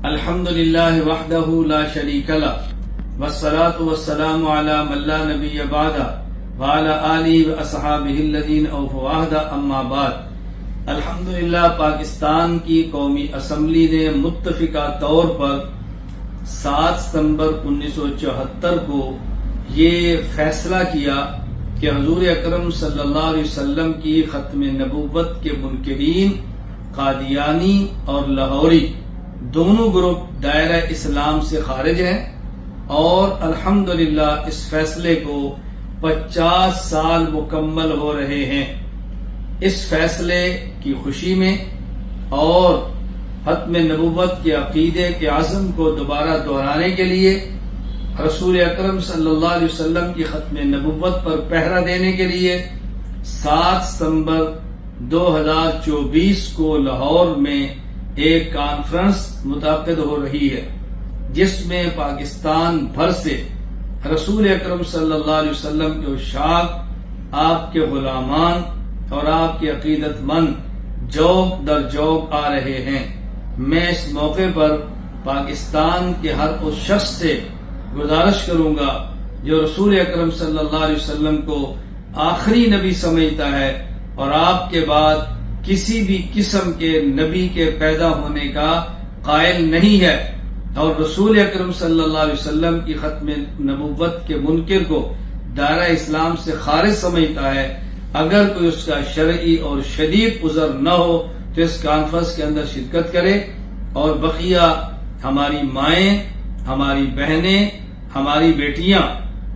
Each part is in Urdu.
الحمد للہ وحدہ لا شریک لہ والصلاة والسلام علی من لا نبی بعدہ وعلی آلہ واصحابہ الذین اوفوا عہدہ اما بعد۔ الحمدللہ پاکستان کی قومی اسمبلی نے متفقہ طور پر 7 ستمبر 1974 کو یہ فیصلہ کیا کہ حضور اکرم صلی اللہ علیہ وسلم کی ختم نبوت کے منکرین قادیانی اور لاہوری دونوں گروپ دائرہ اسلام سے خارج ہیں، اور الحمدللہ اس فیصلے کو 50 سال مکمل ہو رہے ہیں۔ اس فیصلے کی خوشی میں اور ختم نبوت کے عقیدے کے عزم کو دوبارہ دہرانے کے لیے رسول اکرم صلی اللہ علیہ وسلم کی ختم نبوت پر پہرا دینے کے لیے 7 ستمبر 2024 کو لاہور میں ایک کانفرنس منعقد ہو رہی ہے، جس میں پاکستان بھر سے رسول اکرم صلی اللہ علیہ وسلم کے عشاق، آپ کے غلامان اور آپ کے عقیدت مند جوق در جوق آ رہے ہیں۔ میں اس موقع پر پاکستان کے ہر اس شخص سے گزارش کروں گا جو رسول اکرم صلی اللہ علیہ وسلم کو آخری نبی سمجھتا ہے اور آپ کے بعد کسی بھی قسم کے نبی کے پیدا ہونے کا قائل نہیں ہے، اور رسول اکرم صلی اللہ علیہ وسلم کی ختم نبوت کے منکر کو دائرہ اسلام سے خارج سمجھتا ہے، اگر کوئی اس کا شرعی اور شدید عذر نہ ہو تو اس کانفرنس کے اندر شرکت کرے، اور بقیہ ہماری مائیں، ہماری بہنیں، ہماری بیٹیاں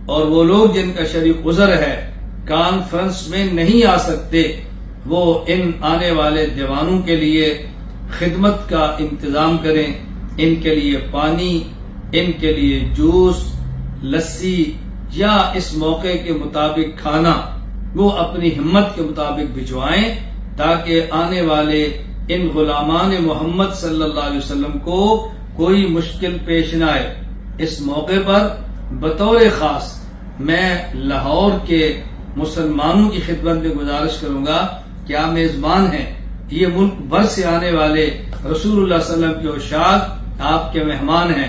اور وہ لوگ جن کا شرعی عذر ہے کانفرنس میں نہیں آ سکتے، وہ ان آنے والے دیوانوں کے لیے خدمت کا انتظام کریں، ان کے لیے پانی، ان کے لیے جوس، لسی یا اس موقع کے مطابق کھانا وہ اپنی ہمت کے مطابق بھجوائیں، تاکہ آنے والے ان غلامان محمد صلی اللہ علیہ وسلم کو کوئی مشکل پیش نہ آئے۔ اس موقع پر بطور خاص میں لاہور کے مسلمانوں کی خدمت میں گزارش کروں گا کہ آپ میزبان ہیں، یہ ملک بھر سے آنے والے رسول اللہ صلی اللہ علیہ وسلم کے عشاق آپ کے مہمان ہیں،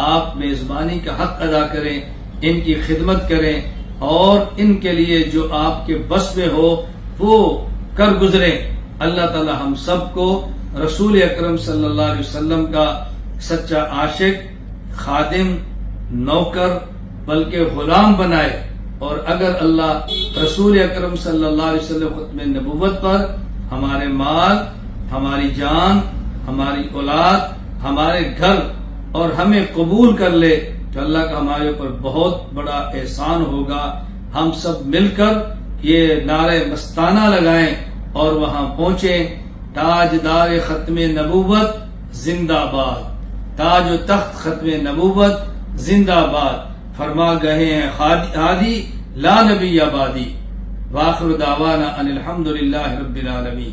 آپ میزبانی کا حق ادا کریں، ان کی خدمت کریں، اور ان کے لیے جو آپ کے بس میں ہو وہ کر گزریں۔ اللہ تعالی ہم سب کو رسول اکرم صلی اللہ علیہ وسلم کا سچا عاشق، خادم، نوکر بلکہ غلام بنائے، اور اگر اللہ رسول اکرم صلی اللہ علیہ وسلم ختم نبوت پر ہمارے مال، ہماری جان، ہماری اولاد، ہمارے گھر اور ہمیں قبول کر لے تو اللہ کا ہمارے اوپر بہت بڑا احسان ہوگا۔ ہم سب مل کر یہ نعرہ مستانہ لگائیں اور وہاں پہنچیں، تاجدار ختم نبوت زندہ باد، تاج و تخت ختم نبوت زندہ باد، فرما گئے ہیں ہادی لا نبی آبادی۔ وآخر دعوانا ان الحمدللہ رب العالمین۔